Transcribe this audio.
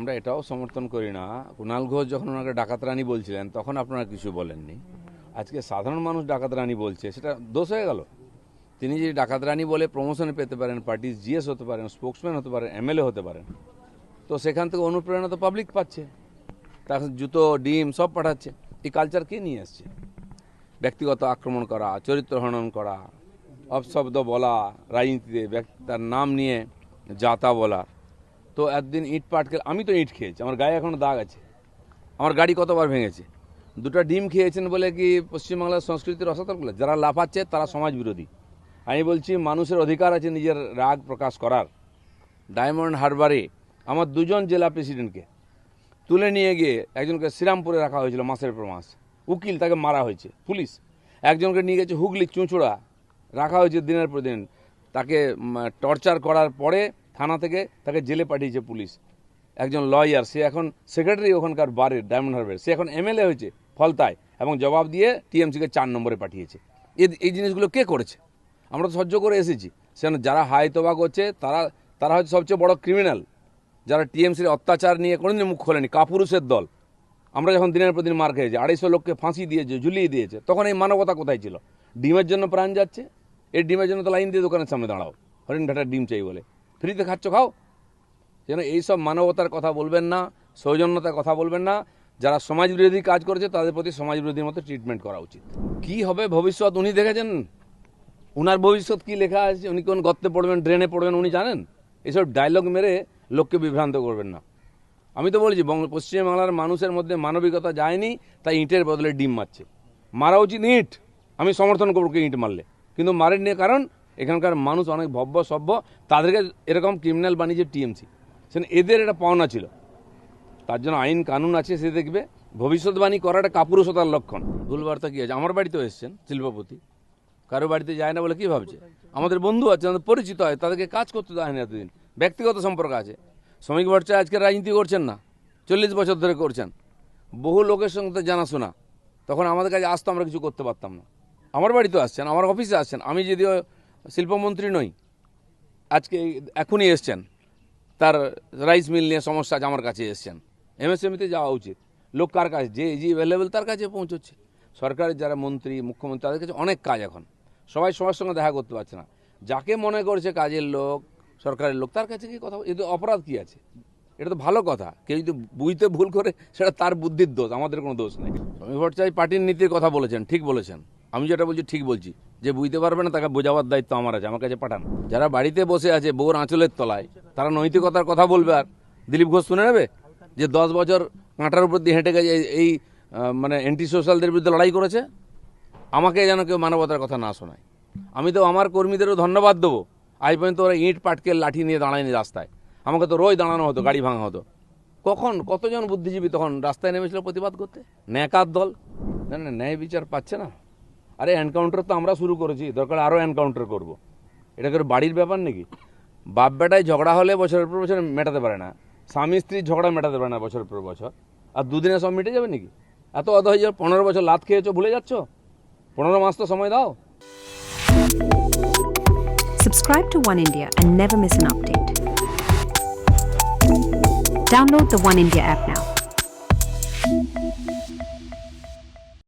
আমরা এটাও সমর্থন করি না। কুণাল ঘোষ যখন ওনাকে ডাকাত রানী বলছিলেন তখন আপনারা কিছু বলেননি। আজকে সাধারণ মানুষ ডাকাত রানী বলছে, সেটা দোষ হয়ে গেল। তিনি যদি ডাকাত রানী বলে প্রমোশনে পেতে পারেন, পার্টির জিএস হতে পারেন, স্পোক্সম্যান হতে পারেন, এমএলএ হতে পারেন, তো সেখান থেকে অনুপ্রেরণা তো পাবলিক পাচ্ছে, তার জুতো ডিম সব পাঠাচ্ছে। এই কালচার কে নিয়ে আসছে? ব্যক্তিগত আক্রমণ করা, চরিত্র হনন করা, অপশব্দ বলা, রাজনীতিতে তার নাম নিয়ে যাতা বলা। তো একদিন ইট পাটকে, আমি তো ইট খেয়েছি, আমার গায়ে এখনো দাগ আছে, আমার গাড়ি কতবার ভেঙেছে। দুটো ডিম খেয়েছেন বলে কি পশ্চিমবাংলার সংস্কৃতির রসাতল বলে? যারা লাফাচ্ছে তারা সমাজ বিরোধী। আমি বলছি মানুষের অধিকার আছে নিজের রাগ প্রকাশ করার। ডায়মন্ড হারবারে আমার দুজন জেলা প্রেসিডেন্টকে তুলে নিয়ে গিয়ে একজনকে শ্রীরামপুরে রাখা হয়েছিল মাসের পর মাস, উকিল, তাকে মারা হয়েছে পুলিশ। একজনকে নিয়ে গেছে হুগলি চুঁচুড়া, রাখা হয়েছে দিনের পর দিন, তাকে টর্চার করার পরে থানা থেকে তাকে জেলে পাঠিয়েছে পুলিশ। একজন লয়ার, সে এখন সেক্রেটারি ওখানকার বারের ডায়মন্ড হারবার, সে এখন এমএলএ হয়েছে ফলতায়, এবং জবাব দিয়ে টিএমসিকে 4 নম্বরে পাঠিয়েছে। এই জিনিসগুলো কে করেছে? আমরা তো সহ্য করে এসেছি। সেখানে যারা হাই তোবা করছে তারা হচ্ছে সবচেয়ে বড় ক্রিমিনাল, যারা টিএমসির অত্যাচার নিয়ে কোনোদিন মুখ খোলেনি। কাপুরুষের দল। আমরা যখন দিনের পর দিন মার খেয়েছি, 250 লোককে ফাঁসি দিয়েছে, ঝুলিয়ে দিয়েছে, তখন এই মানবতা কোথায় ছিল? ডিমের জন্য প্রাণ যাচ্ছে, এই ডিমের জন্য তো লাইন দিয়ে দোকানের সামনে দাঁড়াও, হরিণঘাটার ডিম চাই বলে। ফ্রিতে খাচ্ছ, খাও। যেন এইসব মানবতার কথা বলবেন না, সৌজন্যতার কথা বলবেন না। যারা সমাজ বিরোধী কাজ করেছে তাদের প্রতি সমাজ বিরোধীর মতো ট্রিটমেন্ট করা উচিত। কি হবে ভবিষ্যৎ উনি দেখেছেন? উনার ভবিষ্যৎ কি লেখা আছে? উনি কোন গর্তে পড়বেন, ড্রেনে পড়বেন উনি জানেন? এইসব ডায়লগ মেরে লোককে বিভ্রান্ত করবেন না। আমি তো বলছি পশ্চিমবাংলার মানুষের মধ্যে মানবিকতা যায়নি, তাই ইঁটের বদলে ডিম মারছে। মারা উচিত ইঁট, আমি সমর্থন করবো ইঁট মারলে, কিন্তু মারেননি। কারণ এখানকার মানুষ অনেক ভব্য সভ্য, তাদেরকে এরকম ক্রিমিনাল বানিয়েছে টিএমসি। সেখানে এদের এটা পাওনা ছিল, তার জন্য আইন কানুন আছে, সে দেখবে। ভবিষ্যৎবাণী করাটা কাপুরুষতার লক্ষণ। ভুলবার্তা কী আছে? আমার বাড়িতেও এসছেন শিল্পপতি, কারো বাড়িতে যায় না বলে কি ভাবছে? আমাদের বন্ধু আছে, আমাদের পরিচিত হয়, তাদেরকে কাজ করতে দেয় না এতদিন, ব্যক্তিগত সম্পর্ক আছে। শ্রমিক ভট্টাচার্য আজকে রাজনীতি করছেন না, 40 বছর ধরে করছেন, বহু লোকের সঙ্গে জানাশোনা। তখন আমাদের কাছে আসতো, আমরা কিছু করতে পারতাম না। আমার বাড়িতেও আসছেন, আমার অফিসে আসছেন। আমি যদিও শিল্পমন্ত্রী নই, আজকে এখনই এসছেন, তার রাইস মিল নিয়ে সমস্যা আছে, আমার কাছে এসছেন। এমএসএমইতে যাওয়া উচিত। লোক কার কাছে যে অ্যাভেলেবেল তার কাছে পৌঁছচ্ছে। সরকারের যারা মন্ত্রী, মুখ্যমন্ত্রী, তাদের কাছে অনেক কাজ এখন, সবাই সবার সঙ্গে দেখা করতে পারছে না। যাকে মনে করছে কাজের লোক, সরকারের লোক, তার কাছে কি কথা? এ তো অপরাধ কী আছে? এটা তো ভালো কথা। কেউ যদি বুঝতে ভুল করে সেটা তার বুদ্ধির দোষ, আমাদের কোনো দোষ নেই। শ্রমিক ভট্টাচার্য পার্টির নীতির কথা বলেছেন, ঠিক বলেছেন। আমি যেটা বলছি ঠিক বলছি। যে বুঝতে পারবে না তাকে বোঝাবার দায়িত্ব আমার আছে, আমার কাছে পাঠান। যারা বাড়িতে বসে আছে বউর আঁচলের তলায়, তারা নৈতিকতার কথা বলবে, আর দিলীপ ঘোষ শুনে নেবে যে 10 বছর কাঁটার উপর দিয়ে হেঁটে গেছে, এই মানে অ্যান্টি সোশ্যালদের বিরুদ্ধে লড়াই করেছে। আমাকে যেন কেউ মানবতার কথা না শোনায়। আমি তো আমার কর্মীদেরও ধন্যবাদ দেবো। আজ পর্যন্ত ওরা ইঁট পাটকেল লাঠি নিয়ে দাঁড়ায়নি রাস্তায়। আমাকে তো রোজ দাঁড়ানো হতো, গাড়ি ভাঙা হতো। কতজন বুদ্ধিজীবী তখন রাস্তায় নেমেছিল প্রতিবাদ করতে? ন্যাকার দল। না না, ন্যায় বিচার পাচ্ছে না। আরে এনকাউন্টার তো আমরা শুরু করেছি, দরকার আরও এনকাউন্টার করব। এটা করে বাড়ির ব্যাপার নাকি? বাপ বেটায় ঝগড়া হলে বছরের পর বছর মেটাতে পারে না, স্বামী স্ত্রীর ঝগড়া মেটাতে পারে না বছরের পর বছর, আর দুদিনে সব মিটে যাবে নাকি? এত অধৈর্য। 15 বছর লাত খেয়েছো, ভুলে যাচ্ছ? 15 মাস তো সময় দাও। Subscribe to One India and never miss an update. Download the One India app now.